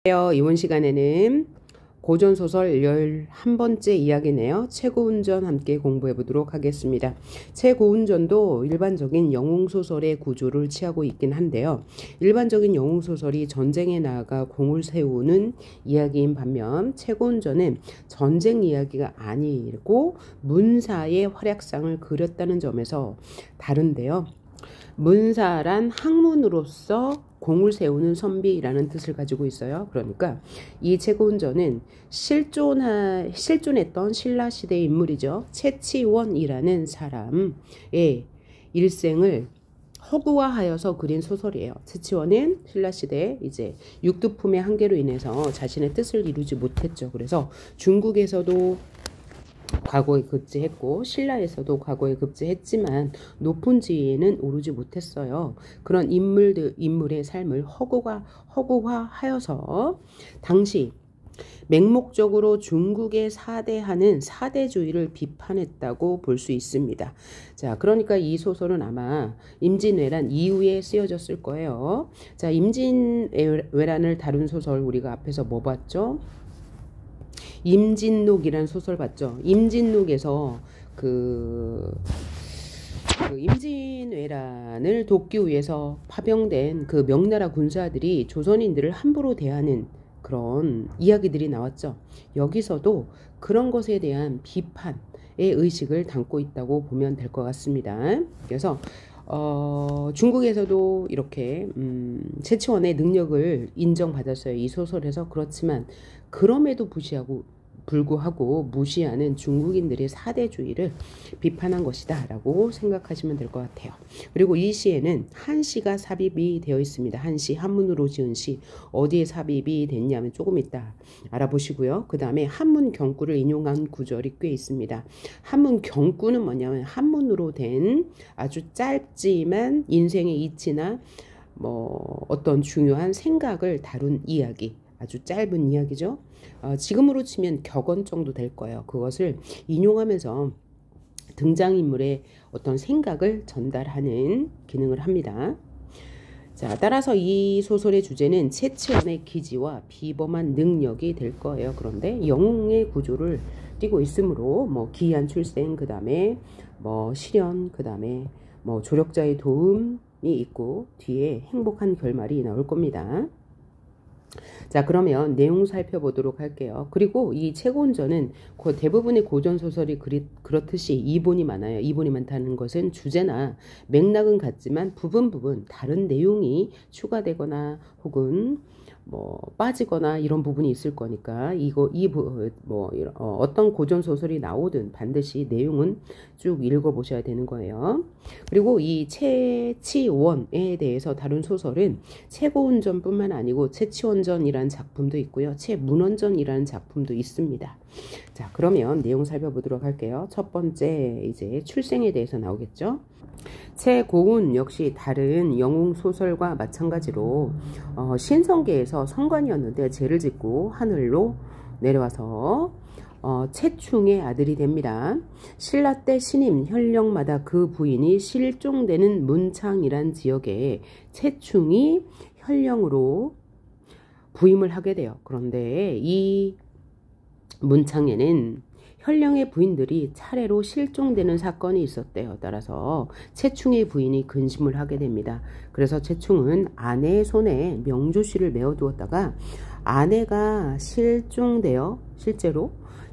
이번 시간에는 고전소설 11번째 이야기네요. 최고운전 함께 공부해 보도록 하겠습니다. 최고운전도 일반적인 영웅소설의 구조를 취하고 있긴 한데요. 일반적인 영웅소설이 전쟁에 나아가 공을 세우는 이야기인 반면 최고운전은 전쟁 이야기가 아니고 문사의 활약상을 그렸다는 점에서 다른데요. 문사란 학문으로서 공을 세우는 선비라는 뜻을 가지고 있어요. 그러니까 이 최고운전은 실존했던 신라시대의 인물이죠. 채치원이라는 사람의 일생을 허구화하여서 그린 소설이에요. 채치원은 신라시대 이제 육두품의 한계로 인해서 자신의 뜻을 이루지 못했죠. 그래서 중국에서도 과거에 급제했고 신라에서도 과거에 급제했지만 높은 지위에는 오르지 못했어요. 그런 인물의 삶을 허구화하여서 당시 맹목적으로 중국의 사대하는 사대주의를 비판했다고 볼 수 있습니다. 자, 그러니까 이 소설은 아마 임진왜란 이후에 쓰여졌을 거예요. 자, 임진왜란을 다룬 소설 우리가 앞에서 뭐 봤죠? 임진록이라는 소설 봤죠. 임진록에서 그 임진왜란을 돕기 위해서 파병된 그 명나라 군사들이 조선인들을 함부로 대하는 그런 이야기들이 나왔죠. 여기서도 그런 것에 대한 비판의 의식을 담고 있다고 보면 될 것 같습니다. 그래서 중국에서도 이렇게 채치원의 능력을 인정받았어요. 이 소설에서. 그렇지만 그럼에도 불구하고 무시하는 중국인들의 사대주의를 비판한 것이다 라고 생각하시면 될 것 같아요. 그리고 이 시에는 한시가 삽입이 되어 있습니다. 한시, 한문으로 지은 시. 어디에 삽입이 됐냐면 조금 이따 알아보시고요. 그 다음에 한문 경구를 인용한 구절이 꽤 있습니다. 한문 경구는 뭐냐면 한문으로 된 아주 짧지만 인생의 이치나 뭐 어떤 중요한 생각을 다룬 이야기, 아주 짧은 이야기죠. 지금으로 치면 격언 정도 될 거예요. 그것을 인용하면서 등장인물의 어떤 생각을 전달하는 기능을 합니다. 자, 따라서 이 소설의 주제는 채치원의 기지와 비범한 능력이 될 거예요. 그런데 영웅의 구조를 띠고 있으므로 뭐 기이한 출생, 그 다음에 뭐 실현, 그 다음에 뭐 조력자의 도움이 있고 뒤에 행복한 결말이 나올 겁니다. 자, 그러면 내용 살펴보도록 할게요. 그리고 이 최고운전은 대부분의 고전소설이 그렇듯이 이본이 많아요. 이본이 많다는 것은 주제나 맥락은 같지만 부분 다른 내용이 추가되거나 혹은 뭐 빠지거나 이런 부분이 있을 거니까 어떤 고전 소설이 나오든 반드시 내용은 쭉 읽어보셔야 되는 거예요. 그리고 이 채치원에 대해서 다룬 소설은 최고운전뿐만 아니고 채치원전이라는 작품도 있고요. 채문원전이라는 작품도 있습니다. 자, 그러면 내용 살펴보도록 할게요. 첫 번째 이제 출생에 대해서 나오겠죠. 최고운 역시 다른 영웅 소설과 마찬가지로 신성계에서 성관이었는데 죄를 짓고 하늘로 내려와서 채충의 아들이 됩니다. 신라 때 신임 현령마다 그 부인이 실종되는 문창이란 지역에 채충이 현령으로 부임을 하게 돼요. 그런데 이 문창에는 현령의 부인들이 차례로 실종되는 사건이 있었대요. 따라서 채충의 부인이 근심을 하게 됩니다. 그래서 채충은 아내의 손에 명주실을 메어두었다가 아내가 실제로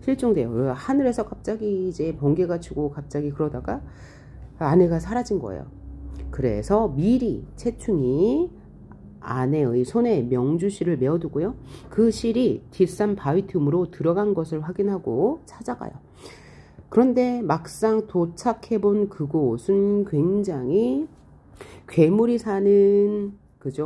실종돼요. 하늘에서 갑자기 이제 번개가 치고 갑자기 그러다가 아내가 사라진 거예요. 그래서 미리 채충이 아내의 손에 명주실을 메어두고요. 그 실이 뒷산 바위 틈으로 들어간 것을 확인하고 찾아가요. 그런데 막상 도착해본 그곳은 굉장히 괴물이 사는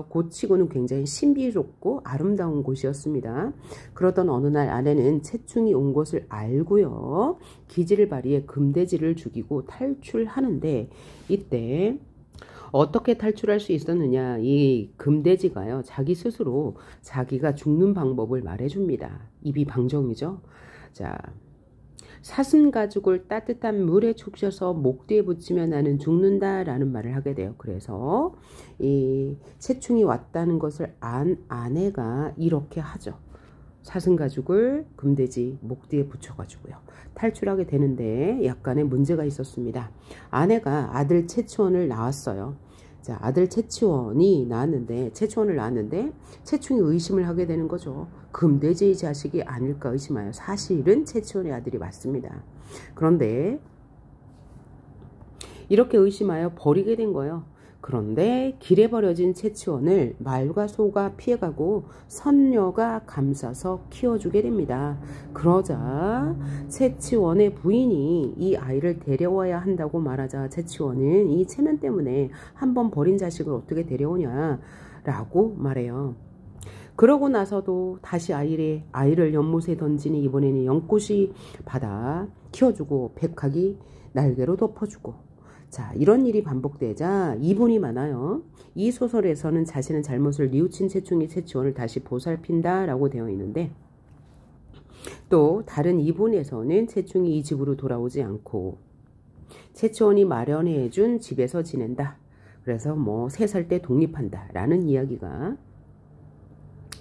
곳치고는 굉장히 신비롭고 아름다운 곳이었습니다. 그러던 어느 날 아내는 채충이 온 것을 알고요. 기지를 발휘해 금돼지를 죽이고 탈출하는데 이때 어떻게 탈출할 수 있었느냐. 이 금돼지가요. 자기 스스로 자기가 죽는 방법을 말해줍니다. 입이 방정이죠. 자, 사슴 가죽을 따뜻한 물에 축셔서 목 뒤에 붙이면 나는 죽는다 라는 말을 하게 돼요. 그래서 이 세충이 왔다는 것을 안 아내가 이렇게 하죠. 사슴 가죽을 금돼지 목 뒤에 붙여가지고요. 탈출하게 되는데 약간의 문제가 있었습니다. 아내가 아들 채치원을 낳았어요. 자, 아들 채치원을 낳았는데 채충이 의심을 하게 되는 거죠. 금돼지의 자식이 아닐까 의심하여 사실은 채치원의 아들이 맞습니다. 그런데 이렇게 의심하여 버리게 된 거예요. 그런데 길에 버려진 채치원을 말과 소가 피해가고 선녀가 감싸서 키워주게 됩니다. 그러자 채치원의 부인이 이 아이를 데려와야 한다고 말하자 채치원은 이 체면 때문에 한번 버린 자식을 어떻게 데려오냐 라고 말해요. 그러고 나서도 다시 아이를 연못에 던지니 이번에는 연꽃이 받아 키워주고 백학이 날개로 덮어주고, 자, 이런 일이 반복되자 이분이 많아요. 이 소설에서는 자신의 잘못을 뉘우친 채충이 채치원을 다시 보살핀다 라고 되어 있는데, 또 다른 이분에서는 채충이 이 집으로 돌아오지 않고 채치원이 마련해 준 집에서 지낸다. 그래서 뭐 3살 때 독립한다 라는 이야기가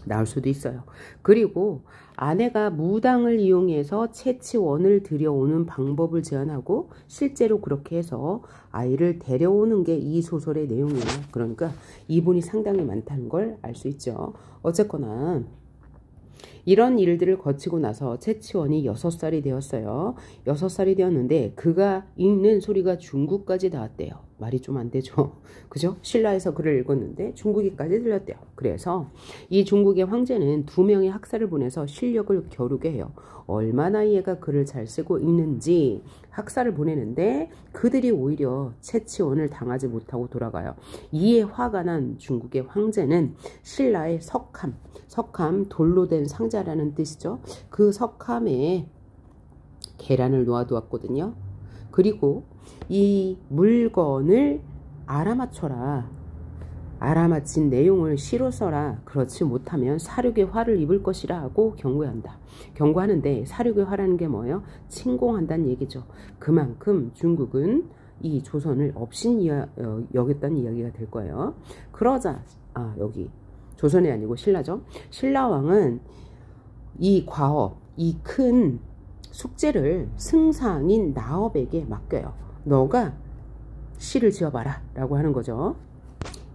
나올 수도 있어요. 그리고 아내가 무당을 이용해서 채치원을 들여오는 방법을 제안하고 실제로 그렇게 해서 아이를 데려오는 게 이 소설의 내용이에요. 그러니까 이분이 상당히 많다는 걸 알 수 있죠. 어쨌거나 이런 일들을 거치고 나서 채치원이 6살이 되었어요. 6살이 되었는데 그가 읽는 소리가 중국까지 닿았대요. 말이 좀 안 되죠. 그죠? 신라에서 글을 읽었는데 중국에까지 들렸대요. 그래서 이 중국의 황제는 2명의 학사를 보내서 실력을 겨루게 해요. 얼마나 얘가 글을 잘 쓰고 읽는지 학사를 보내는데 그들이 오히려 채치원을 당하지 못하고 돌아가요. 이에 화가 난 중국의 황제는 신라의 석함 돌로 된 상자라는 뜻이죠. 그 석함에 계란을 놓아두었거든요. 그리고 이 물건을 알아맞혀라. 알아맞힌 내용을 시로 써라. 그렇지 못하면 사륙의 화를 입을 것이라 하고 경고한다. 경고하는데 사륙의 화라는 게 뭐예요? 침공한다는 얘기죠. 그만큼 중국은 이 조선을 업신 여겼다는 이야기가 될 거예요. 그러자 여기 조선이 아니고 신라죠. 신라왕은 이 과업, 이 큰 숙제를 승상인 나업에게 맡겨요. 너가 시를 지어봐라 라고 하는 거죠.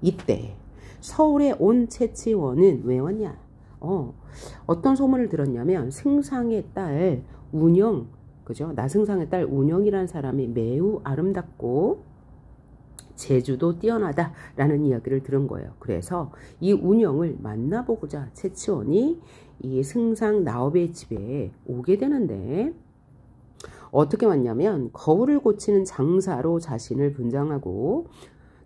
이때 서울에 온 채치원은 왜 왔냐? 어떤 소문을 들었냐면 승상의 딸 운영, 그죠? 나승상의 딸 운영이라는 사람이 매우 아름답고 재주도 뛰어나다라는 이야기를 들은 거예요. 그래서 이 운영을 만나보고자 채치원이 이 승상 나업의 집에 오게 되는데, 어떻게 왔냐면 거울을 고치는 장사로 자신을 분장하고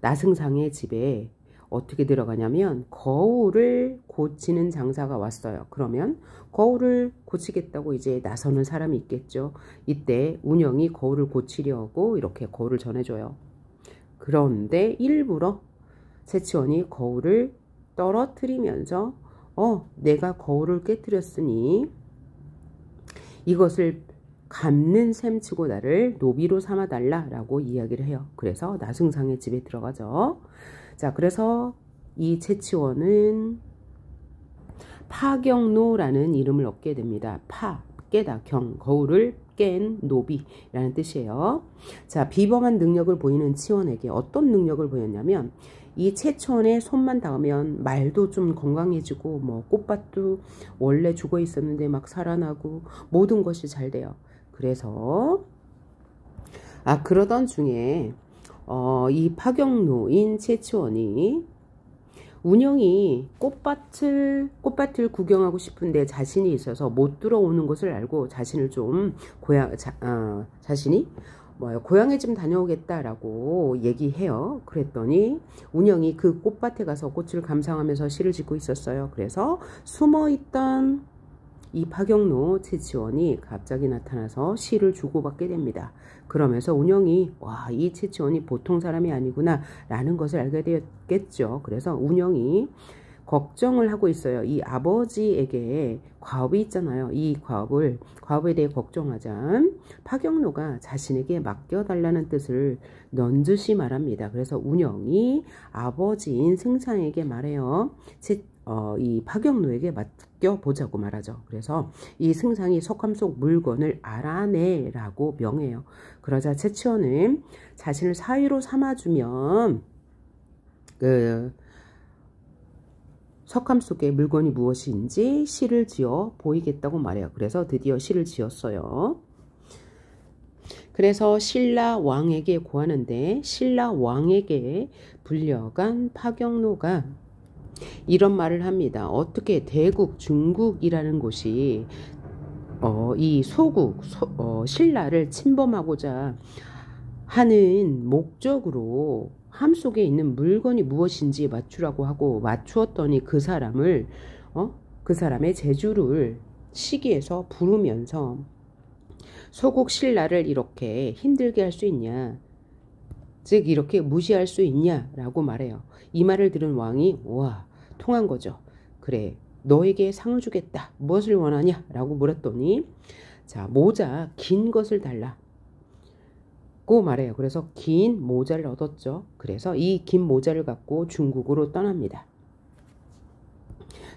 나승상의 집에 어떻게 들어가냐면 거울을 고치는 장사가 왔어요. 그러면 거울을 고치겠다고 이제 나서는 사람이 있겠죠. 이때 운영이 거울을 고치려고 이렇게 거울을 전해줘요. 그런데 일부러 채치원이 거울을 떨어뜨리면서 내가 거울을 깨뜨렸으니 이것을 갚는 셈치고 나를 노비로 삼아달라 라고 이야기를 해요. 그래서 나승상의 집에 들어가죠. 자, 그래서 이 채치원은 파경노라는 이름을 얻게 됩니다. 깨다, 거울을 깬 노비라는 뜻이에요. 자, 비범한 능력을 보이는 치원에게 어떤 능력을 보였냐면, 이 채치원의 손만 닿으면 말도 좀 건강해지고 뭐 꽃밭도 원래 죽어 있었는데 막 살아나고 모든 것이 잘 돼요. 그래서 그러던 중에 이 파경노인 채치원이 운영이 꽃밭을 구경하고 싶은데 자신이 있어서 못 들어오는 것을 알고 자신을 좀 자신이 고향에 좀 다녀오겠다라고 얘기해요. 그랬더니 운영이 그 꽃밭에 가서 꽃을 감상하면서 시를 짓고 있었어요. 그래서 숨어있던 이 파경노 채치원이 갑자기 나타나서 시를 주고받게 됩니다. 그러면서 운영이 이 채치원이 보통 사람이 아니구나 라는 것을 알게 되었겠죠. 그래서 운영이 걱정을 하고 있어요. 이 아버지에게 과업이 있잖아요. 이 과업에 대해 걱정하자 파경노가 자신에게 맡겨달라는 뜻을 넌지시 말합니다. 그래서 운영이 아버지인 승상에게 말해요. 이 파경노에게 맡겨보자고 말하죠. 그래서 이 승상이 석함 속 물건을 알아내라고 명해요. 그러자 채치원은 자신을 사위로 삼아주면 석함 속의 물건이 무엇인지 시를 지어 보이겠다고 말해요. 그래서 드디어 시를 지었어요. 그래서 신라 왕에게 고하는데 신라 왕에게 불려간 파경노가 이런 말을 합니다. 어떻게 대국 중국이라는 곳이 이 소국 신라를 침범하고자 하는 목적으로 함 속에 있는 물건이 무엇인지 맞추라고 하고 맞추었더니 그 사람의 재주를 시기에서 부르면서 소국 신라를 이렇게 힘들게 할 수 있냐, 즉 이렇게 무시할 수 있냐라고 말해요. 이 말을 들은 왕이 와, 통한 거죠. 그래, 너에게 상을 주겠다. 무엇을 원하냐? 라고 물었더니 자, 모자 긴 것을 달라 고 말해요. 그래서 긴 모자를 얻었죠. 그래서 이 긴 모자를 갖고 중국으로 떠납니다.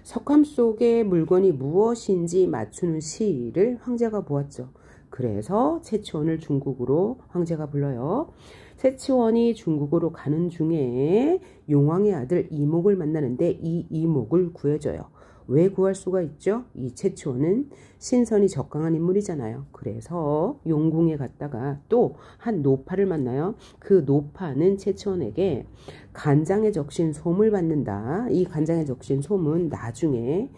석함 속의 물건이 무엇인지 맞추는 시를 황제가 보았죠. 그래서 채치원을 중국으로 황제가 불러요. 채치원이 중국으로 가는 중에 용왕의 아들 이목을 만나는데 이 이목을 구해줘요. 왜 구할 수가 있죠? 이 채치원은 신선이 적강한 인물이잖아요. 그래서 용궁에 갔다가 또 한 노파를 만나요. 그 노파는 채치원에게 간장에 적신 솜을 받는다. 이 간장에 적신 솜은 나중에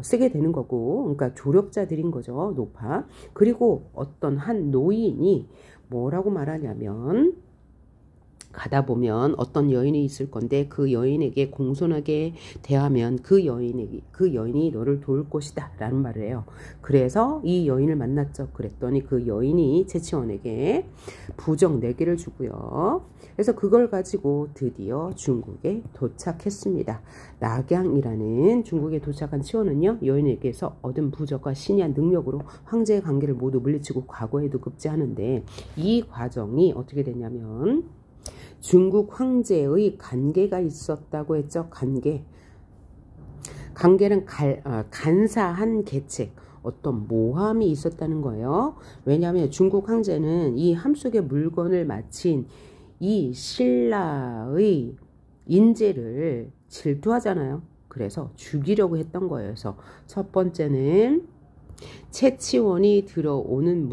쓰게 되는 거고, 그러니까 조력자들인 거죠, 노파. 그리고 어떤 한 노인이 뭐라고 말하냐면, 가다 보면 어떤 여인이 있을 건데 그 여인에게 공손하게 대하면 그 여인이 너를 도울 것이다 라는 말을 해요. 그래서 이 여인을 만났죠. 그랬더니 그 여인이 채치원에게 부적 4개를 주고요. 그래서 그걸 가지고 드디어 중국에 도착했습니다. 낙양이라는 중국에 도착한 치원은요, 여인에게서 얻은 부적과 신이한 능력으로 황제의 관계를 모두 물리치고 과거에도 급제하는데, 이 과정이 어떻게 되냐면 중국 황제의 관계가 있었다고 했죠. 관계는 간사한 계책, 어떤 모함이 있었다는 거예요. 왜냐하면 중국 황제는 이 함 속의 물건을 마친 이 신라의 인재를 질투하잖아요. 그래서 죽이려고 했던 거예요. 그래서 첫 번째는 채치원이 들어오는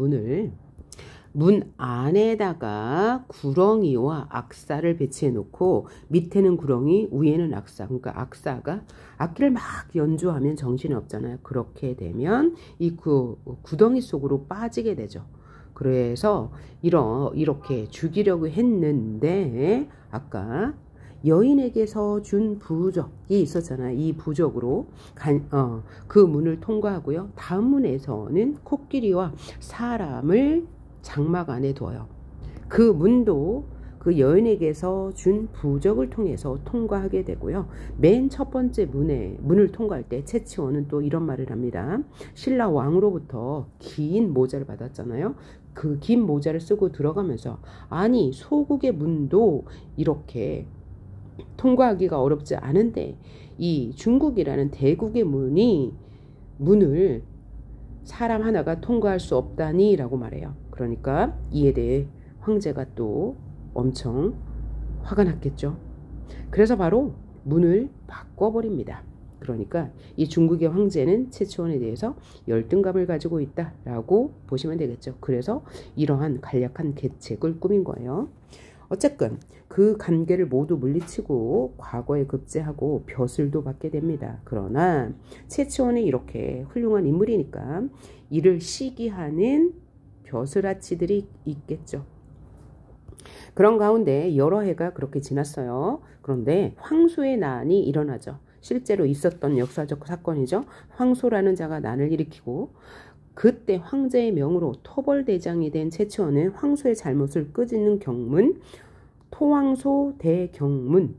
문 안에다가 구렁이와 악사를 배치해 놓고 밑에는 구렁이, 위에는 악사. 그러니까 악사가 악기를 막 연주하면 정신이 없잖아요. 그렇게 되면 이 구덩이 속으로 빠지게 되죠. 그래서 이렇게 죽이려고 했는데 아까 여인에게서 준 부적이 있었잖아요. 이 부적으로 그 문을 통과하고요. 다음 문에서는 코끼리와 사람을 장막 안에 둬요. 그 문도 그 여인에게서 준 부적을 통해서 통과하게 되고요. 맨 첫 번째 문을 통과할 때 채치원은 또 이런 말을 합니다. 신라 왕으로부터 긴 모자를 받았잖아요. 그 긴 모자를 쓰고 들어가면서 아니 소국의 문도 이렇게 통과하기가 어렵지 않은데 이 중국이라는 대국의 문을 사람 하나가 통과할 수 없다니 라고 말해요. 그러니까 이에 대해 황제가 또 엄청 화가 났겠죠. 그래서 바로 문을 바꿔버립니다. 그러니까 이 중국의 황제는 채치원에 대해서 열등감을 가지고 있다라고 보시면 되겠죠. 그래서 이러한 간략한 계책을 꾸민 거예요. 어쨌든 그 관계를 모두 물리치고 과거에 급제하고 벼슬도 받게 됩니다. 그러나 채치원이 이렇게 훌륭한 인물이니까 이를 시기하는 벼슬아치들이 있겠죠. 그런 가운데 여러 해가 그렇게 지났어요. 그런데 황소의 난이 일어나죠. 실제로 있었던 역사적 사건이죠. 황소라는 자가 난을 일으키고 그때 황제의 명으로 토벌대장이 된 채치원은 황소의 잘못을 끄집는 경문, 토황소 대경문,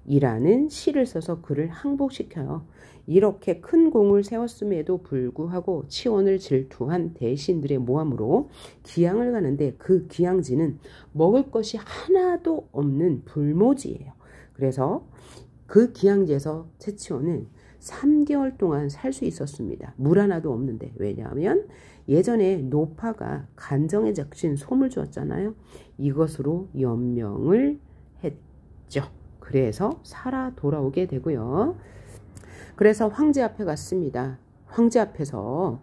이라는 시를 써서 그를 항복시켜요. 이렇게 큰 공을 세웠음에도 불구하고 치원을 질투한 대신들의 모함으로 기양을 가는데 그 기양지는 먹을 것이 하나도 없는 불모지예요. 그래서 그 기양지에서 채치원은 3개월 동안 살 수 있었습니다. 물 하나도 없는데. 왜냐하면 예전에 노파가 간정에 적신 솜을 주었잖아요. 이것으로 연명을 했죠. 그래서 살아 돌아오게 되고요. 그래서 황제 앞에 갔습니다. 황제 앞에서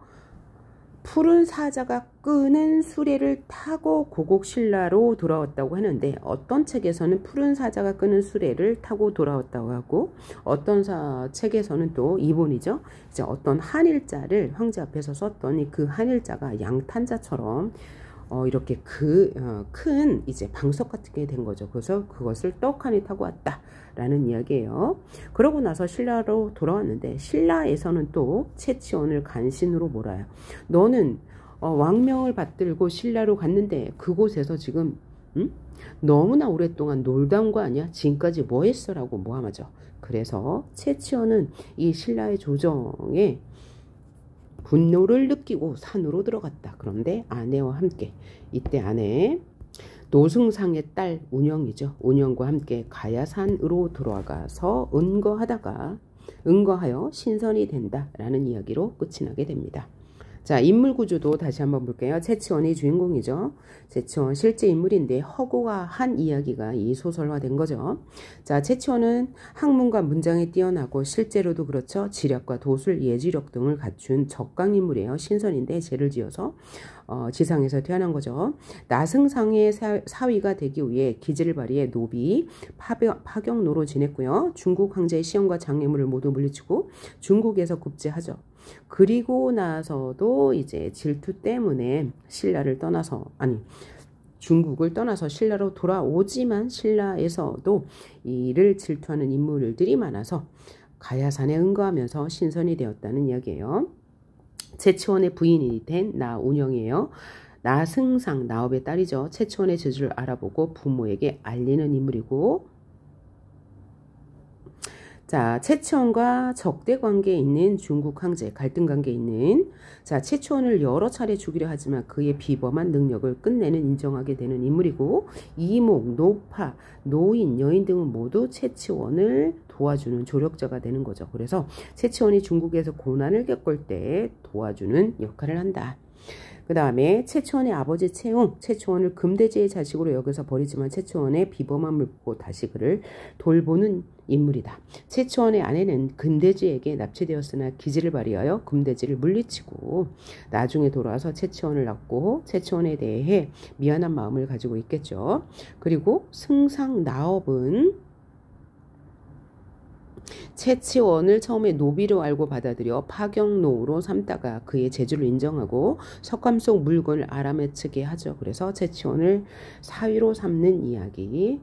푸른 사자가 끄는 수레를 타고 고곡신라로 돌아왔다고 하는데, 어떤 책에서는 푸른 사자가 끄는 수레를 타고 돌아왔다고 하고, 어떤 책에서는 또 이본이죠. 이제 어떤 한일자를 황제 앞에서 썼더니 그 한일자가 양탄자처럼 이렇게 큰 이제 방석 같은 게 된 거죠. 그래서 그것을 떡하니 타고 왔다라는 이야기예요. 그러고 나서 신라로 돌아왔는데, 신라에서는 또 채치원을 간신으로 몰아요. 너는 왕명을 받들고 신라로 갔는데 그곳에서 지금 너무나 오랫동안 놀다 온 거 아니야? 지금까지 뭐 했어? 라고 모함하죠. 그래서 채치원은 이 신라의 조정에 분노를 느끼고 산으로 들어갔다. 그런데 아내와 함께, 이때 아내 노승상의 딸 운영이죠. 운영과 함께 가야산으로 들어가서 은거하여 신선이 된다라는 이야기로 끝이 나게 됩니다. 자, 인물 구조도 다시 한번 볼게요. 채치원이 주인공이죠. 채치원 실제 인물인데 허구가 한 이야기가 이 소설화된 거죠. 자, 채치원은 학문과 문장에 뛰어나고 실제로도 그렇죠. 지략과 도술, 예지력 등을 갖춘 적강인물이에요. 신선인데 죄를 지어서 지상에서 태어난 거죠. 나승상의 사위가 되기 위해 기지를 발휘해 노비, 파경노로 지냈고요. 중국 황제의 시험과 장애물을 모두 물리치고 중국에서 급제하죠. 그리고 나서도 이제 질투 때문에 중국을 떠나서 신라로 돌아오지만 신라에서도 이를 질투하는 인물들이 많아서 가야산에 응거하면서 신선이 되었다는 이야기예요. 채치원의 부인이 된 나운영이에요. 나승상, 나업의 딸이죠. 채치원의 재주를 알아보고 부모에게 알리는 인물이고, 자, 채치원과 적대 관계에 있는 중국 황제, 갈등 관계에 있는, 자, 채치원을 여러 차례 죽이려 하지만 그의 비범한 능력을 끝내는 인정하게 되는 인물이고, 이목, 노파, 노인, 여인 등은 모두 채치원을 도와주는 조력자가 되는 거죠. 그래서 채치원이 중국에서 고난을 겪을 때 도와주는 역할을 한다. 그 다음에 채치원의 아버지 채웅, 채치원을 금대지의 자식으로 여겨서 버리지만 채치원의 비범함을 보고 다시 그를 돌보는 인물이다. 채치원의 아내는 금대지에게 납치되었으나 기지를 발휘하여 금대지를 물리치고 나중에 돌아와서 채치원을 낳고 채치원에 대해 미안한 마음을 가지고 있겠죠. 그리고 승상 나업은 채치원을 처음에 노비로 알고 받아들여 파경노로 삼다가 그의 재주를 인정하고 석감 속 물건을 알아매치게 하죠. 그래서 채치원을 사위로 삼는 이야기.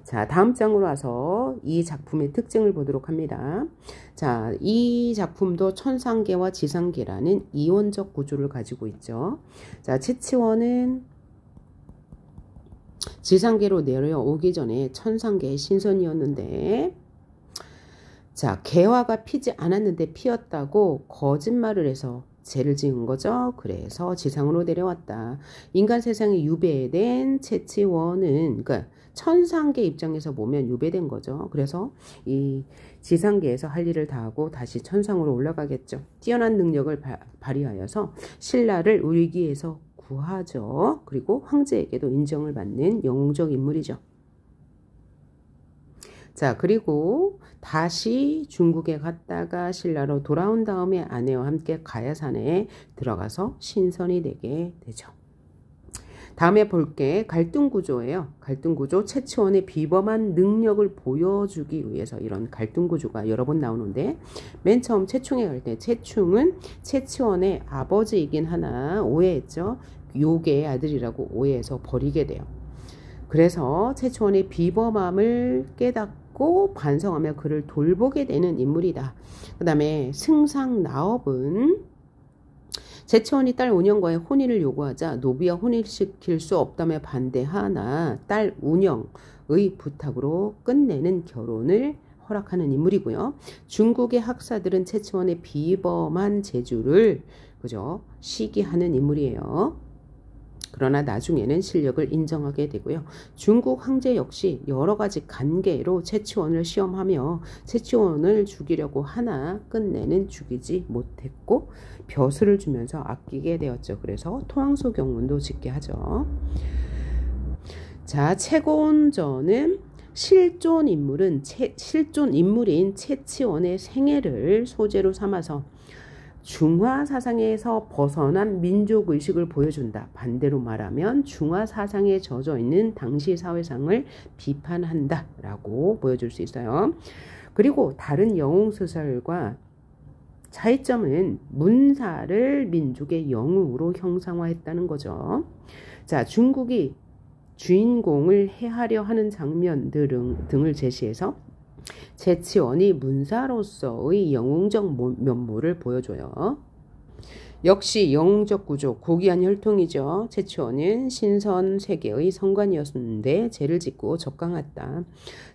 자, 다음 장으로 와서 이 작품의 특징을 보도록 합니다. 자, 이 작품도 천상계와 지상계라는 이원적 구조를 가지고 있죠. 자, 채치원은 지상계로 내려오기 전에 천상계의 신선이었는데, 자, 개화가 피지 않았는데 피었다고 거짓말을 해서 죄를 지은 거죠. 그래서 지상으로 내려왔다. 인간 세상에 유배된 채치원은, 그러니까 천상계 입장에서 보면 유배된 거죠. 그래서 이 지상계에서 할 일을 다하고 다시 천상으로 올라가겠죠. 뛰어난 능력을 발휘하여서 신라를 위기에서 구하죠. 그리고 황제에게도 인정을 받는 영웅적 인물이죠. 자, 그리고 다시 중국에 갔다가 신라로 돌아온 다음에 아내와 함께 가야산에 들어가서 신선이 되게 되죠. 다음에 볼게 갈등 구조예요. 갈등 구조, 채치원의 비범한 능력을 보여주기 위해서 이런 갈등 구조가 여러 번 나오는데, 맨 처음 채충에 갈 때 채충은 채치원의 아버지이긴 하나 오해했죠. 요괴의 아들이라고 오해해서 버리게 돼요. 그래서 채치원의 비범함을 깨닫고 반성하며 그를 돌보게 되는 인물이다. 그 다음에 승상 나업은 제치원이 딸 운영과의 혼인을 요구하자 노비와 혼인시킬 수 없다며 반대하나 딸 운영의 부탁으로 끝내는 결혼을 허락하는 인물이고요. 중국의 학사들은 채치원의 비범한 재주를 그죠? 시기하는 인물이에요. 그러나 나중에는 실력을 인정하게 되고요. 중국 황제 역시 여러 가지 관계로 채치원을 시험하며 채치원을 죽이려고 하나 끝내는 죽이지 못했고 벼슬을 주면서 아끼게 되었죠. 그래서 토항소 경문도 짓게 하죠. 자, 채곤전은 실존 인물인 채치원의 생애를 소재로 삼아서 중화 사상에서 벗어난 민족 의식을 보여준다. 반대로 말하면 중화 사상에 젖어 있는 당시 사회상을 비판한다 라고 보여줄 수 있어요. 그리고 다른 영웅 소설과 차이점은 문사를 민족의 영웅으로 형상화했다는 거죠. 자, 중국이 주인공을 해하려 하는 장면 등을 제시해서 채치원이 문사로서의 영웅적 면모를 보여줘요. 역시 영웅적 구조, 고귀한 혈통이죠. 채치원은 신선 세계의 성관이었는데 죄를 짓고 적강했다.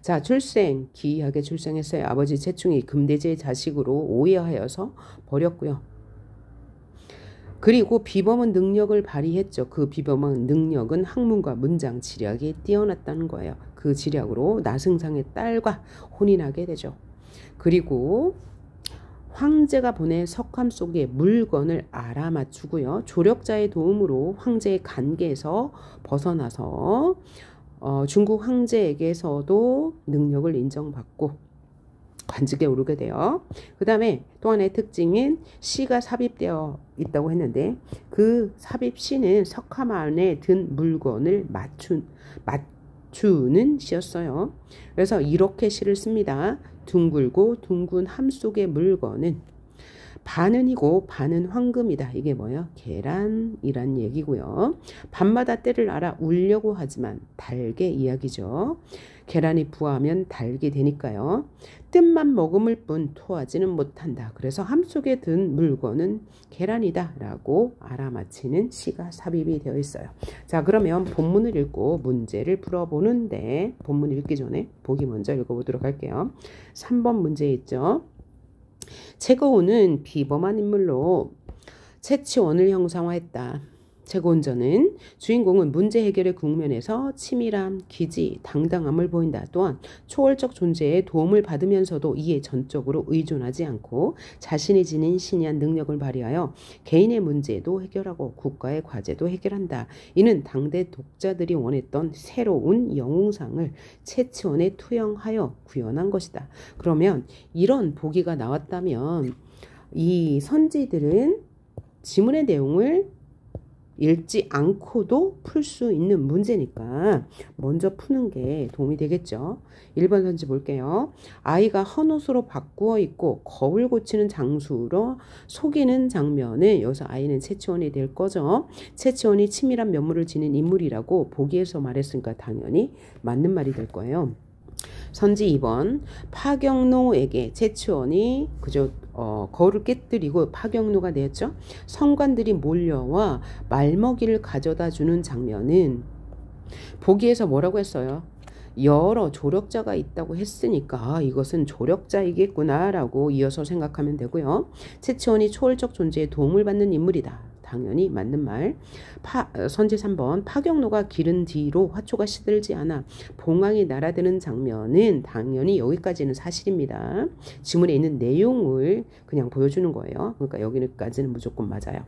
자, 출생, 기이하게 출생했어요. 아버지 채충이 금대제의 자식으로 오해하여서 버렸고요. 그리고 비범한 능력을 발휘했죠. 그 비범한 능력은 학문과 문장, 지략이 뛰어났다는 거예요. 그 지략으로 나승상의 딸과 혼인하게 되죠. 그리고 황제가 보낸 석함 속의 물건을 알아맞추고요. 조력자의 도움으로 황제의 관계에서 벗어나서 중국 황제에게서도 능력을 인정받고 관직에 오르게 돼요. 그 다음에 또 하나의 특징인 시가 삽입되어 있다고 했는데 그 삽입 시는 석함 안에 든 물건을 맞추는 시였어요. 그래서 이렇게 시를 씁니다. 둥글고 둥근 함 속의 물건은 반은 이고 반은 황금이다. 이게 뭐예요? 계란이란 얘기고요. 밤마다 때를 알아 울려고 하지만 달게 이야기죠. 계란이 부화하면 달게 되니까요. 뜸만 머금을 뿐 토하지는 못한다. 그래서 함 속에 든 물건은 계란이다 라고 알아맞히는 시가 삽입이 되어 있어요. 자, 그러면 본문을 읽고 문제를 풀어보는데 본문 읽기 전에 보기 먼저 읽어보도록 할게요. 3번 문제 있죠. 채고운은 비범한 인물로 채치원을 형상화했다. 채곤전은 주인공은 문제 해결의 국면에서 치밀함, 기지, 당당함을 보인다. 또한 초월적 존재의 도움을 받으면서도 이에 전적으로 의존하지 않고 자신이 지닌 신이한 능력을 발휘하여 개인의 문제도 해결하고 국가의 과제도 해결한다. 이는 당대 독자들이 원했던 새로운 영웅상을 채치원에 투영하여 구현한 것이다. 그러면 이런 보기가 나왔다면 이 선지들은 지문의 내용을 읽지 않고도 풀 수 있는 문제니까 먼저 푸는 게 도움이 되겠죠. 1번 선지 볼게요. 아이가 헌옷으로 바꾸어 입고 거울 고치는 장수로 속이는 장면은 여기서 아이는 채치원이 될 거죠. 채치원이 치밀한 면모를 지닌 인물이라고 보기에서 말했으니까 당연히 맞는 말이 될 거예요. 선지 2번 파경노에게 채치원이 그저 거울을 깨뜨리고 파경노가 되었죠. 성관들이 몰려와 말먹이를 가져다 주는 장면은 보기에서 뭐라고 했어요? 여러 조력자가 있다고 했으니까 이것은 조력자이겠구나 라고 이어서 생각하면 되고요. 채치원이 초월적 존재에 도움을 받는 인물이다. 당연히 맞는 말. 선지 3번 파경노가 기른 뒤로 화초가 시들지 않아 봉황이 날아드는 장면은 당연히 여기까지는 사실입니다. 지문에 있는 내용을 그냥 보여주는 거예요. 그러니까 여기까지는 무조건 맞아요.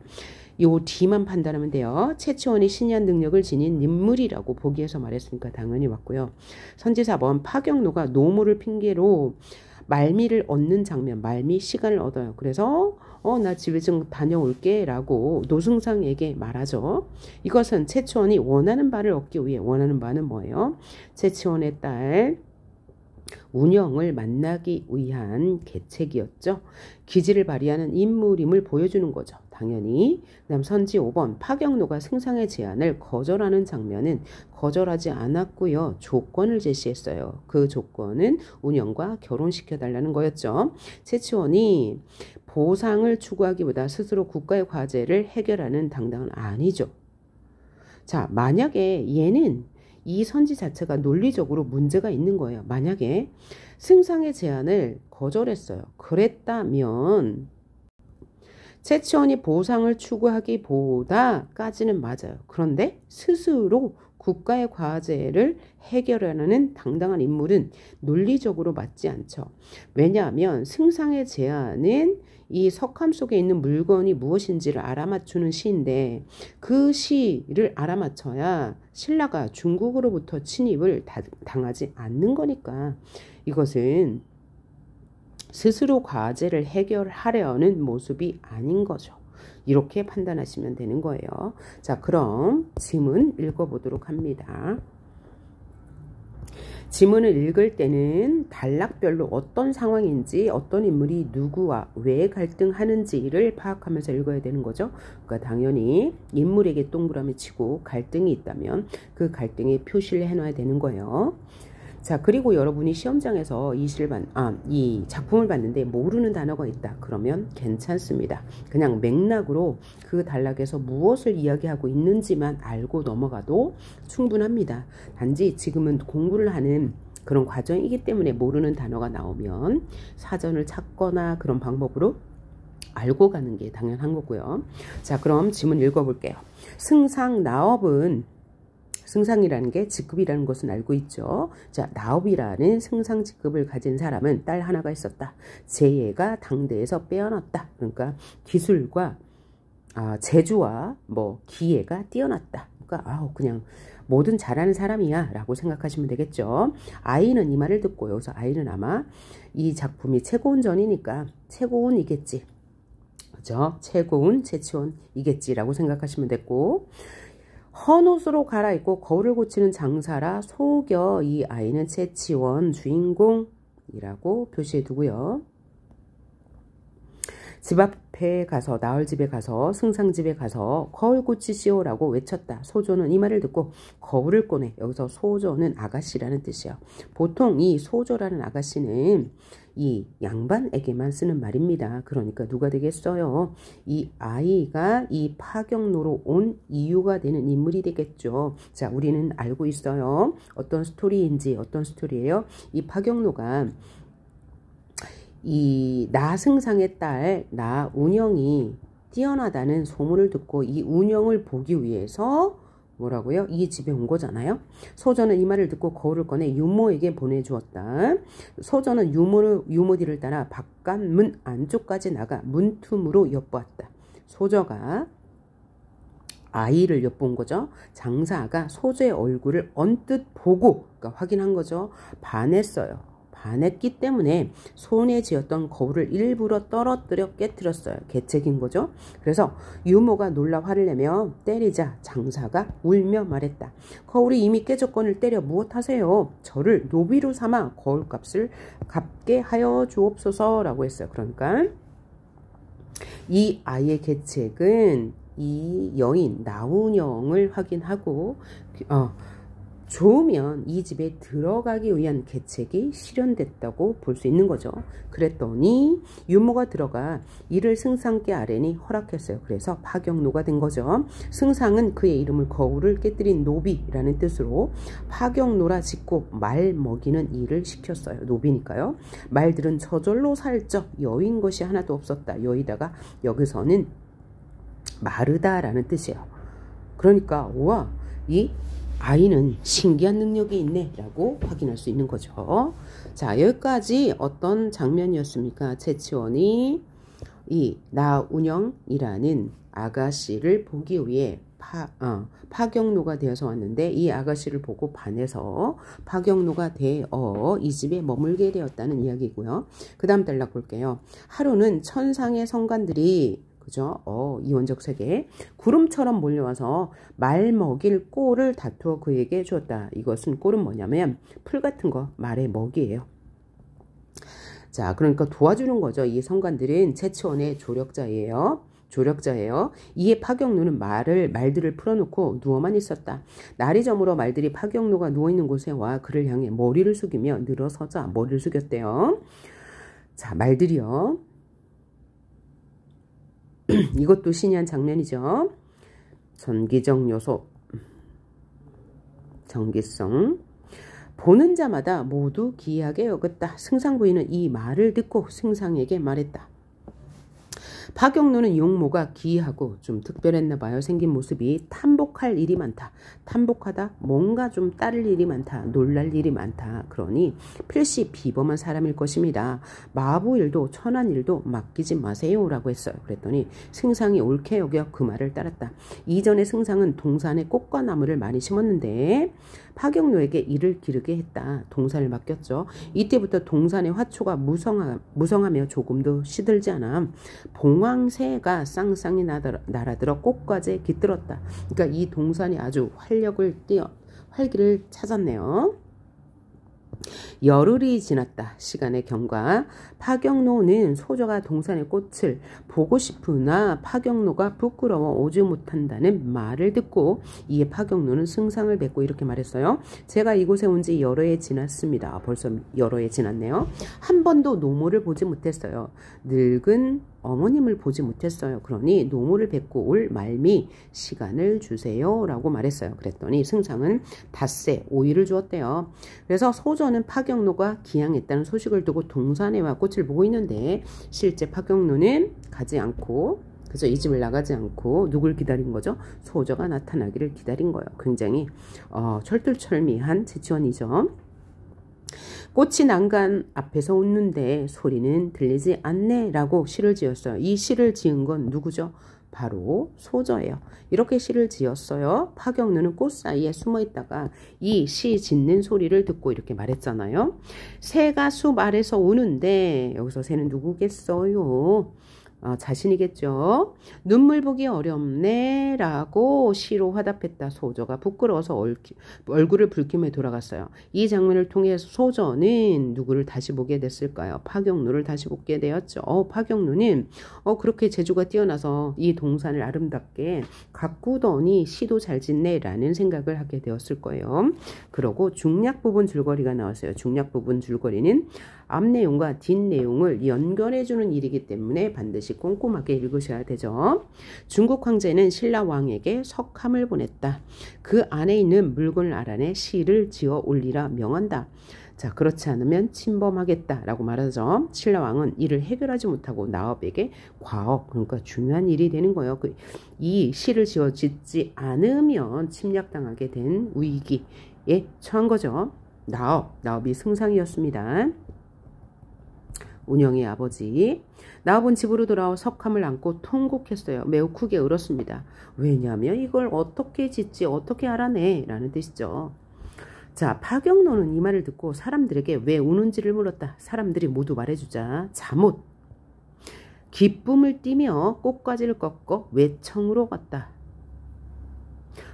요 D만 판단하면 돼요. 채치원이 신이한 능력을 지닌 인물이라고 보기에서 말했으니까 당연히 맞고요. 선지 4번 파경노가 노모를 핑계로 말미를 얻는 장면, 말미 시간을 얻어요. 그래서 나 집에 좀 다녀올게 라고 노승상에게 말하죠. 이것은 채치원이 원하는 바를 얻기 위해 원하는 바는 뭐예요? 채치원의 딸 운영을 만나기 위한 계책이었죠. 기지를 발휘하는 인물임을 보여주는 거죠. 당연히. 그다음 선지 5번 파경노가 승상의 제안을 거절하는 장면은 거절하지 않았고요. 조건을 제시했어요. 그 조건은 운영과 결혼시켜달라는 거였죠. 채치원이 보상을 추구하기보다 스스로 국가의 과제를 해결하는 당당은 아니죠. 자, 만약에 얘는 이 선지 자체가 논리적으로 문제가 있는 거예요. 만약에 승상의 제안을 거절했어요. 그랬다면 채치원이 보상을 추구하기보다까지는 맞아요. 그런데 스스로 국가의 과제를 해결하는 당당한 인물은 논리적으로 맞지 않죠. 왜냐하면 승상의 제안은 이 석함 속에 있는 물건이 무엇인지를 알아맞추는 시인데 그 시를 알아맞혀야 신라가 중국으로부터 침입을 당하지 않는 거니까 이것은 스스로 과제를 해결하려는 모습이 아닌 거죠. 이렇게 판단하시면 되는 거예요. 자, 그럼 지문 읽어보도록 합니다. 지문을 읽을 때는 단락별로 어떤 상황인지 어떤 인물이 누구와 왜 갈등하는지를 파악하면서 읽어야 되는 거죠. 그러니까 당연히 인물에게 동그라미 치고 갈등이 있다면 그 갈등에 표시를 해놔야 되는 거예요. 자, 그리고 여러분이 시험장에서 이 작품을 봤는데 모르는 단어가 있다. 그러면 괜찮습니다. 그냥 맥락으로 그 단락에서 무엇을 이야기하고 있는지만 알고 넘어가도 충분합니다. 단지 지금은 공부를 하는 그런 과정이기 때문에 모르는 단어가 나오면 사전을 찾거나 그런 방법으로 알고 가는 게 당연한 거고요. 자, 그럼 지문 읽어볼게요. 승상 나업은 승상이라는 게 직급이라는 것은 알고 있죠. 자, 나업이라는 승상 직급을 가진 사람은 딸 하나가 있었다. 제예가 당대에서 빼어났다. 그러니까 기술과 재주와 기예가 뛰어났다. 그러니까 그냥 뭐든 잘하는 사람이야 라고 생각하시면 되겠죠. 아이는 이 말을 듣고 여기서 아이는 아마 이 작품이 최고운전이니까 최고운이겠지. 그죠? 최고운 채치원이겠지라고 생각하시면 됐고, 헌옷으로 갈아입고 거울을 고치는 장사라 속여 이 아이는 채치원 주인공이라고 표시해 두고요. 집 앞에 가서 나을 집에 가서 승상 집에 가서 거울 고치시오라고 외쳤다. 소조는 이 말을 듣고 거울을 꺼내. 여기서 소조는 아가씨라는 뜻이에요. 보통 이 소조라는 아가씨는 이 양반에게만 쓰는 말입니다. 그러니까 누가 되겠어요? 이 아이가 이 파경로로 온 이유가 되는 인물이 되겠죠. 자, 우리는 알고 있어요. 어떤 스토리인지 어떤 스토리예요? 이 파경로가 이 나승상의 딸 나운영이 뛰어나다는 소문을 듣고 이 운영을 보기 위해서 뭐라고요? 이 집에 온 거잖아요. 소저는 이 말을 듣고 거울을 꺼내 유모에게 보내주었다. 소저는 유모 뒤를 따라 바깥 문 안쪽까지 나가 문틈으로 엿보았다. 소저가 아이를 엿본 거죠. 장사가 소저의 얼굴을 언뜻 보고 그러니까 확인한 거죠. 반했어요. 반했기 때문에 손에 쥐었던 거울을 일부러 떨어뜨려 깨뜨렸어요. 개책인 거죠. 그래서 유모가 놀라 화를 내며 때리자 장사가 울며 말했다. 거울이 이미 깨졌거늘 때려 무엇하세요? 저를 노비로 삼아 거울값을 갚게 하여 주옵소서 라고 했어요. 그러니까 이 아이의 계책은 이 여인 나운영을 확인하고 좋으면 이 집에 들어가기 위한 계책이 실현됐다고 볼 수 있는 거죠. 그랬더니 유모가 들어가 이를 승상께 아뢰니 허락했어요. 그래서 파경노가 된 거죠. 승상은 그의 이름을 거울을 깨뜨린 노비라는 뜻으로 파경노라 짓고 말 먹이는 일을 시켰어요. 노비니까요. 말들은 저절로 살쪄 여인 것이 하나도 없었다. 여의다가 여기서는 마르다라는 뜻이에요. 그러니까 우와, 이 아이는 신기한 능력이 있네 라고 확인할 수 있는 거죠. 자, 여기까지 어떤 장면이었습니까? 채치원이 이 나운영이라는 아가씨를 보기 위해 파경노가 되어서 왔는데 이 아가씨를 보고 반해서 파경노가 되어 이 집에 머물게 되었다는 이야기고요. 그 다음 단락 볼게요. 하루는 천상의 성관들이 그죠? 이원적 세계 구름처럼 몰려와서 말 먹일 꼴을 다투어 그에게 주었다. 이것은 꼴은 뭐냐면 풀 같은 거 말의 먹이에요. 자, 그러니까 도와주는 거죠. 이 성관들은 채치원의 조력자예요. 이에 파경노는 말들을 풀어놓고 누워만 있었다. 날이 저물어 말들이 파경노가 누워있는 곳에 와 그를 향해 머리를 숙이며 늘어서자 머리를 숙였대요. 자, 말들이요. 이것도 신이한 장면이죠. 전기적 요소, 전기성. 보는 자마다 모두 기이하게 여겼다. 승상부인은 이 말을 듣고 승상에게 말했다. 파경노는 용모가 기이하고 좀 특별했나 봐요. 생긴 모습이 탐복할 일이 많다. 탐복하다 뭔가 좀 따를 일이 많다. 놀랄 일이 많다. 그러니 필시 비범한 사람일 것입니다. 마부 일도 천한 일도 맡기지 마세요 라고 했어요. 그랬더니 승상이 옳게 여겨 그 말을 따랐다. 이전에 승상은 동산에 꽃과 나무를 많이 심었는데 파경노에게 일을 기르게 했다. 동산을 맡겼죠. 이때부터 동산의 화초가 무성하며 조금도 시들지 않아 봉황새가 쌍쌍이 날아들어 꽃가지에 깃들었다. 그러니까 이 동산이 아주 활기를 찾았네요. 열흘이 지났다. 시간의 경과. 파경노는 소저가 동산의 꽃을 보고 싶으나 파경노가 부끄러워 오지 못한다는 말을 듣고 이에 파경노는 승상을 뵙고 이렇게 말했어요. 제가 이곳에 온 지 여러 해 지났습니다. 벌써 여러 해 지났네요. 한 번도 노모를 보지 못했어요. 늙은 어머님을 보지 못했어요. 그러니 노모를 뵙고 올 말미 시간을 주세요 라고 말했어요. 그랬더니 승상은 닷새 5일을 주었대요. 그래서 소저는 파경노가 기양했다는 소식을 두고 동산에 와 꽃을 보고 있는데 실제 파경노는 가지 않고 그래서 이 집을 나가지 않고 누굴 기다린 거죠? 소저가 나타나기를 기다린 거예요. 굉장히 철들철미한 재치원이죠. 꽃이 난간 앞에서 웃는데 소리는 들리지 않네 라고 시를 지었어요. 이 시를 지은 건 누구죠? 바로 소저예요. 이렇게 시를 지었어요. 파경노는 꽃 사이에 숨어 있다가 이 시 짓는 소리를 듣고 이렇게 말했잖아요. 새가 숲 아래서 우는데 여기서 새는 누구겠어요? 자신이겠죠. 눈물 보기 어렵네 라고 시로 화답했다. 소저가 부끄러워서 얼굴을 붉히며 돌아갔어요. 이 장면을 통해서 소저는 누구를 다시 보게 됐을까요? 파경노를 다시 보게 되었죠. 파경노는 그렇게 재주가 뛰어나서 이 동산을 아름답게 가꾸더니 시도 잘 짓네 라는 생각을 하게 되었을 거예요. 그러고 중략 부분 줄거리가 나왔어요. 중략 부분 줄거리는 앞 내용과 뒷 내용을 연결해주는 일이기 때문에 반드시 꼼꼼하게 읽으셔야 되죠. 중국 황제는 신라 왕에게 석함을 보냈다. 그 안에 있는 물건을 알아내 시를 지어 올리라 명한다. 자, 그렇지 않으면 침범하겠다라고 말하죠. 신라 왕은 이를 해결하지 못하고 나업에게 과업, 그러니까 중요한 일이 되는 거예요. 이 시를 지어 짓지 않으면 침략당하게 된 위기에 처한 거죠. 나업이 승상이었습니다. 운영의 아버지. 나업은 집으로 돌아와 석함을 안고 통곡했어요. 매우 크게 울었습니다. 왜냐하면 이걸 어떻게 짓지 어떻게 알아내 라는 뜻이죠. 자, 파경노는 이 말을 듣고 사람들에게 왜 우는지를 물었다. 사람들이 모두 말해주자 잠옷 기쁨을 띠며 꽃가지를 꺾어 외청으로 갔다.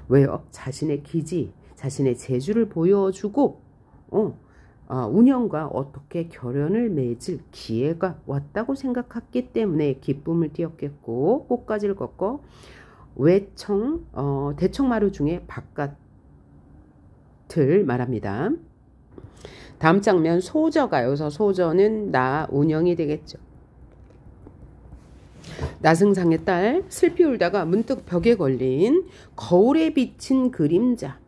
왜요? 자신의 기지, 자신의 재주를 보여주고 운영과 어떻게 결연을 맺을 기회가 왔다고 생각했기 때문에 기쁨을 띄었겠고 꽃가지를 꺾어 외청 대청마루 중에 바깥을 말합니다. 다음 장면 소저가 여기서 소저는 운영이 되겠죠. 나승상의 딸 슬피 울다가 문득 벽에 걸린 거울에 비친 그림자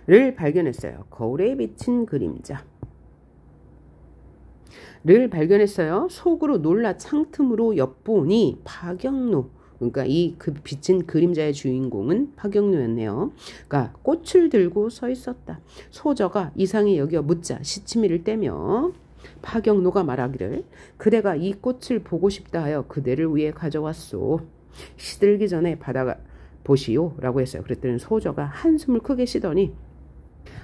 를 발견했어요. 거울에 비친 그림자를 발견했어요. 속으로 놀라 창틈으로 엿보니 파경노, 그러니까 이 비친 그림자의 주인공은 파경노였네요. 그러니까 꽃을 들고 서 있었다. 소저가 이상히 여겨 묻자 시치미를 떼며 파경노가 말하기를 그대가 이 꽃을 보고 싶다 하여 그대를 위해 가져왔소. 시들기 전에 받아가 보시오 라고 했어요. 그랬더니 소저가 한숨을 크게 쉬더니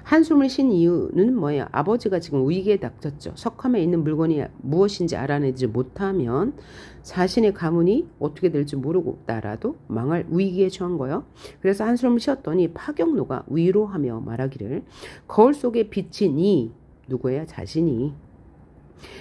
한숨을 쉰 이유는 뭐예요? 아버지가 지금 위기에 닥쳤죠. 석함에 있는 물건이 무엇인지 알아내지 못하면 자신의 가문이 어떻게 될지 모르고 나라도 망할 위기에 처한 거예요. 그래서 한숨을 쉬었더니 파경노가 위로하며 말하기를 거울 속에 비친 이 누구예요? 자신이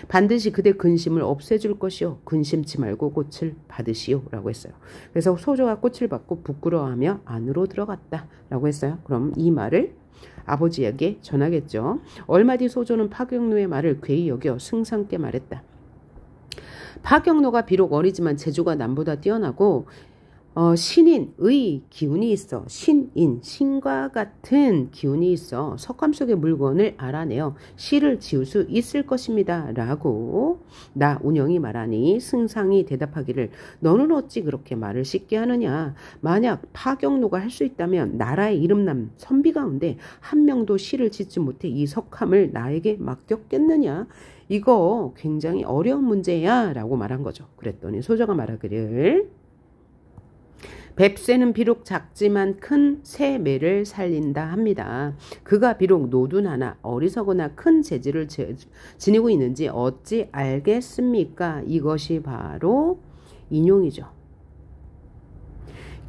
반드시 그대 근심을 없애줄 것이요 근심치 말고 꽃을 받으시오 라고 했어요. 그래서 소저가 꽃을 받고 부끄러워하며 안으로 들어갔다 라고 했어요. 그럼 이 말을 아버지에게 전하겠죠. 얼마 뒤 소저는 파경노의 말을 괴히 여겨 승상께 말했다. 파경노가 비록 어리지만 재주가 남보다 뛰어나고 신인의 기운이 있어. 신과 같은 기운이 있어. 석감 속의 물건을 알아내어 시를 지을 수 있을 것입니다. 라고 나 운영이 말하니 승상이 대답하기를 너는 어찌 그렇게 말을 쉽게 하느냐. 만약 파경노가 할 수 있다면 나라의 이름남 선비 가운데 한 명도 시를 짓지 못해 이 석함을 나에게 맡겼겠느냐. 이거 굉장히 어려운 문제야 라고 말한 거죠. 그랬더니 소저가 말하기를 뱁새는 비록 작지만 큰 새 매를 살린다 합니다. 그가 비록 노둔하나 어리석거나 큰 재질을 지니고 있는지 어찌 알겠습니까? 이것이 바로 인용이죠.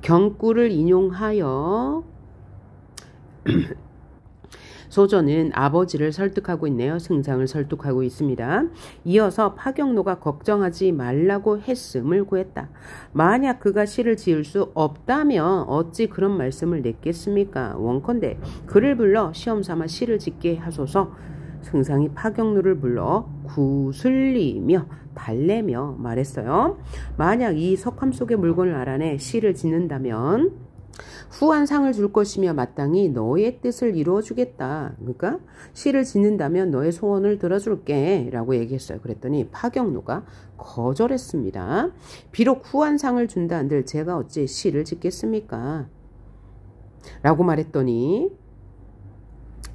경구를 인용하여 소저는 아버지를 설득하고 있네요. 승상을 설득하고 있습니다. 이어서 파경노가 걱정하지 말라고 했음을 구했다. 만약 그가 시를 지을 수 없다면 어찌 그런 말씀을 냈겠습니까? 원컨대 그를 불러 시험삼아 시를 짓게 하소서. 승상이 파경노를 불러 구슬리며 달래며 말했어요. 만약 이 석함 속의 물건을 알아내 시를 짓는다면 후한 상을 줄 것이며 마땅히 너의 뜻을 이루어주겠다. 그러니까 시를 짓는다면 너의 소원을 들어줄게 라고 얘기했어요. 그랬더니 파경노가 거절했습니다. 비록 후한 상을 준다 한들 제가 어찌 시를 짓겠습니까? 라고 말했더니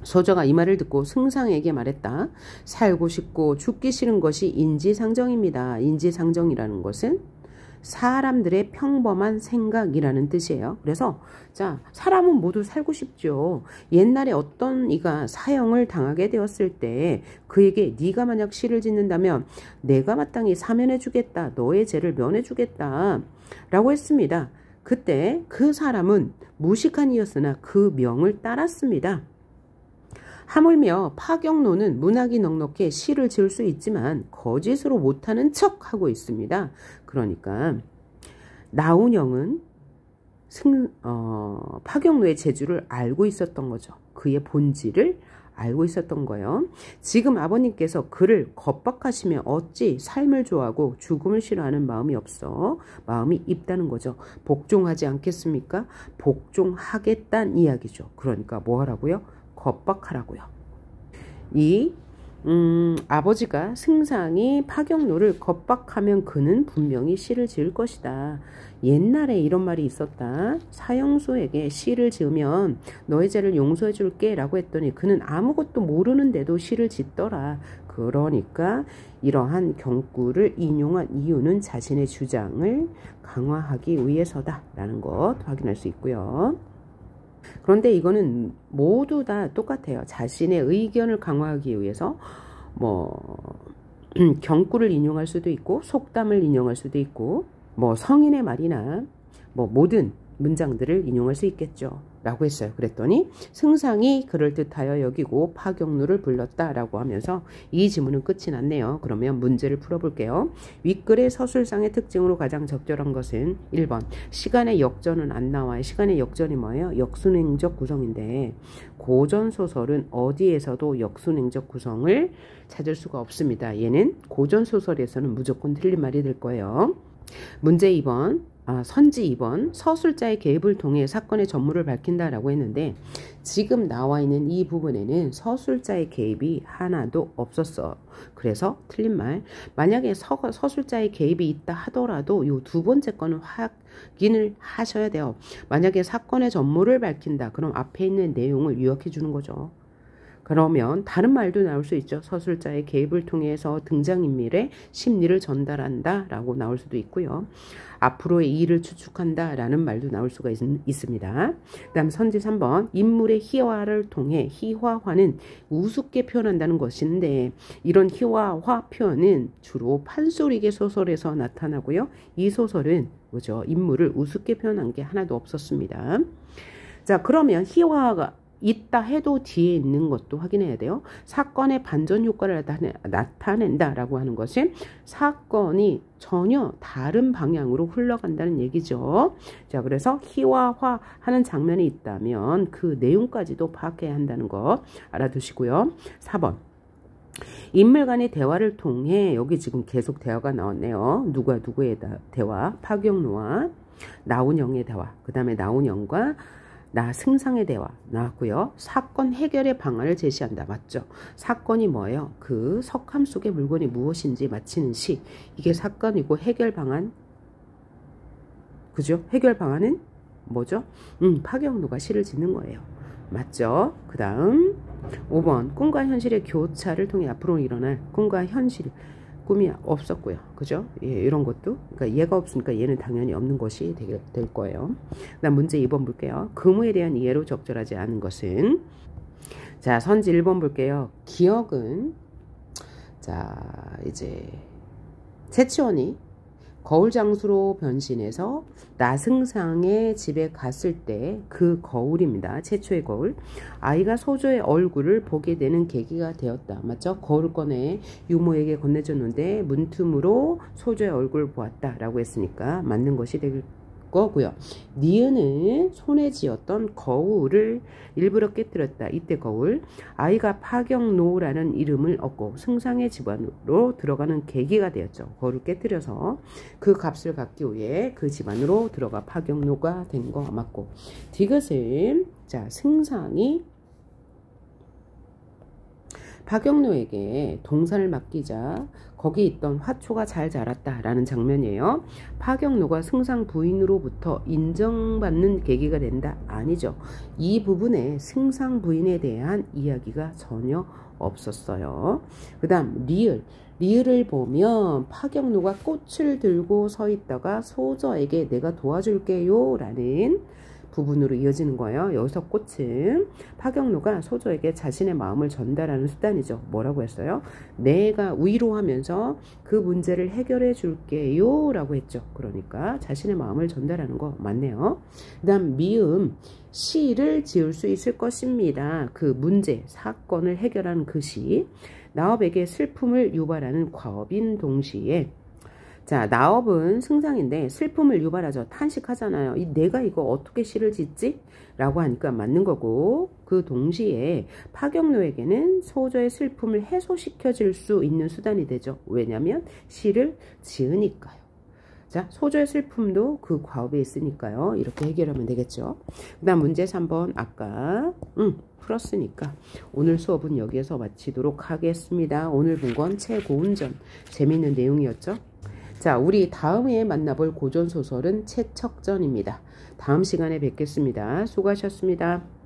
소저가 이 말을 듣고 승상에게 말했다. 살고 싶고 죽기 싫은 것이 인지상정입니다. 인지상정이라는 것은 사람들의 평범한 생각이라는 뜻이에요. 그래서 자, 사람은 모두 살고 싶죠. 옛날에 어떤 이가 사형을 당하게 되었을 때 그에게 네가 만약 시를 짓는다면 내가 마땅히 사면해 주겠다. 너의 죄를 면해 주겠다. 라고 했습니다. 그때 그 사람은 무식한 이였으나 그 명을 따랐습니다. 하물며 파경노는 문학이 넉넉해 시를 지을 수 있지만 거짓으로 못하는 척하고 있습니다. 그러니까 나운영은 파경노의 재주를 알고 있었던 거죠. 그의 본질을 알고 있었던 거예요. 지금 아버님께서 그를 겁박하시며 어찌 삶을 좋아하고 죽음을 싫어하는 마음이 있다는 거죠. 복종하지 않겠습니까? 복종하겠다는 이야기죠. 그러니까 뭐 하라고요? 겁박하라고요. 아버지가 승상이 파경노를 겁박하면 그는 분명히 시를 지을 것이다. 옛날에 이런 말이 있었다. 사형수에게 시를 지으면 너의 죄를 용서해 줄게 라고 했더니 그는 아무것도 모르는데도 시를 짓더라. 그러니까 이러한 경구를 인용한 이유는 자신의 주장을 강화하기 위해서다 라는 것 확인할 수 있고요. 그런데 이거는 모두 다 똑같아요. 자신의 의견을 강화하기 위해서 경구를 인용할 수도 있고 속담을 인용할 수도 있고 성인의 말이나 모든 문장들을 인용할 수 있겠죠. 라고 했어요. 그랬더니 승상이 그럴듯하여 여기고 파경노를 불렀다라고 하면서 이 지문은 끝이 났네요. 그러면 문제를 풀어볼게요. 윗글의 서술상의 특징으로 가장 적절한 것은 1번 시간의 역전은 안 나와요. 시간의 역전이 뭐예요? 역순행적 구성인데 고전소설은 어디에서도 역순행적 구성을 찾을 수가 없습니다. 얘는 고전소설에서는 무조건 틀린 말이 될 거예요. 문제 2번 선지 2번 서술자의 개입을 통해 사건의 전모를 밝힌다라고 했는데 지금 나와 있는 이 부분에는 서술자의 개입이 하나도 없었어. 그래서 틀린 말. 만약에 서술자의 개입이 있다 하더라도 이 두 번째 거는 확인을 하셔야 돼요. 만약에 사건의 전모를 밝힌다. 그럼 앞에 있는 내용을 요약해 주는 거죠. 그러면 다른 말도 나올 수 있죠. 서술자의 개입을 통해서 등장인물의 심리를 전달한다 라고 나올 수도 있고요. 앞으로의 일을 추측한다 라는 말도 나올 수가 있습니다. 그 다음 선지 3번 인물의 희화를 통해 희화화는 우습게 표현한다는 것인데 이런 희화화 표현은 주로 판소리계 소설에서 나타나고요. 이 소설은 뭐죠? 인물을 우습게 표현한 게 하나도 없었습니다. 자, 그러면 희화가 있다 해도 뒤에 있는 것도 확인해야 돼요. 사건의 반전 효과를 나타낸다라고 하는 것은 사건이 전혀 다른 방향으로 흘러간다는 얘기죠. 자, 그래서 희화화하는 장면이 있다면 그 내용까지도 파악해야 한다는 거 알아두시고요. 4번 인물 간의 대화를 통해 여기 지금 계속 대화가 나왔네요. 누가 누구의 대화? 파경노와 나훈영의 대화. 그 다음에 나훈영과 나승상의 대화 나왔고요. 사건 해결의 방안을 제시한다. 맞죠? 사건이 뭐예요? 그 석함 속의 물건이 무엇인지 맞히는 시. 이게 사건이고 해결 방안. 그죠? 해결 방안은 뭐죠? 파경노가 시를 짓는 거예요. 맞죠? 그 다음 5번 꿈과 현실의 교차를 통해 앞으로 일어날 꿈과 현실. 꿈이 없었고요. 그죠? 예, 이런 것도. 그러니까 얘가 없으니까 얘는 당연히 없는 것이 될 거예요. 그 다음 문제 2번 볼게요. 금우에 대한 이해로 적절하지 않은 것은. 자, 선지 1번 볼게요. 기억은, 자, 이제 채치원이 거울 장수로 변신해서 나승상의 집에 갔을 때 그 거울입니다. 최초의 거울. 아이가 소조의 얼굴을 보게 되는 계기가 되었다. 맞죠? 거울을 꺼내 유모에게 건네줬는데 문틈으로 소조의 얼굴을 보았다라고 했으니까 맞는 것이 될 거고요. 니은은 손에 쥐었던 거울을 일부러 깨뜨렸다. 이때 거울. 아이가 파경노라는 이름을 얻고 승상의 집안으로 들어가는 계기가 되었죠. 거울을 깨뜨려서 그 값을 갚기 위해 그 집안으로 들어가 파경노가 된 거 맞고. 디귿은 자 승상이 파경노에게 동산을 맡기자 거기 있던 화초가 잘 자랐다라는 장면이에요. 파경노가 승상 부인으로부터 인정받는 계기가 된다? 아니죠. 이 부분에 승상 부인에 대한 이야기가 전혀 없었어요. 그 다음 리을. 리을을 보면 파경노가 꽃을 들고 서 있다가 소저에게 내가 도와줄게요 라는 부분으로 이어지는 거예요. 여기서 꽃은 파경노가 소조에게 자신의 마음을 전달하는 수단이죠. 뭐라고 했어요? 내가 위로하면서 그 문제를 해결해 줄게요 라고 했죠. 그러니까 자신의 마음을 전달하는 거 맞네요. 그 다음 미음. 시를 지을 수 있을 것입니다. 그 문제, 사건을 해결하는 그 시. 나업에게 슬픔을 유발하는 과업인 동시에 자, 나업은 승상인데 슬픔을 유발하죠. 탄식하잖아요. 내가 이거 어떻게 시를 짓지? 라고 하니까 맞는 거고 그 동시에 파경노에게는 소조의 슬픔을 해소시켜줄 수 있는 수단이 되죠. 왜냐하면 시를 지으니까요. 자, 소조의 슬픔도 그 과업에 있으니까요. 이렇게 해결하면 되겠죠. 그 다음 문제 3번 아까 풀었으니까 오늘 수업은 여기에서 마치도록 하겠습니다. 오늘 본 건 최고운전. 재밌는 내용이었죠. 자, 우리 다음에 만나볼 고전소설은 채척전입니다. 다음 시간에 뵙겠습니다. 수고하셨습니다.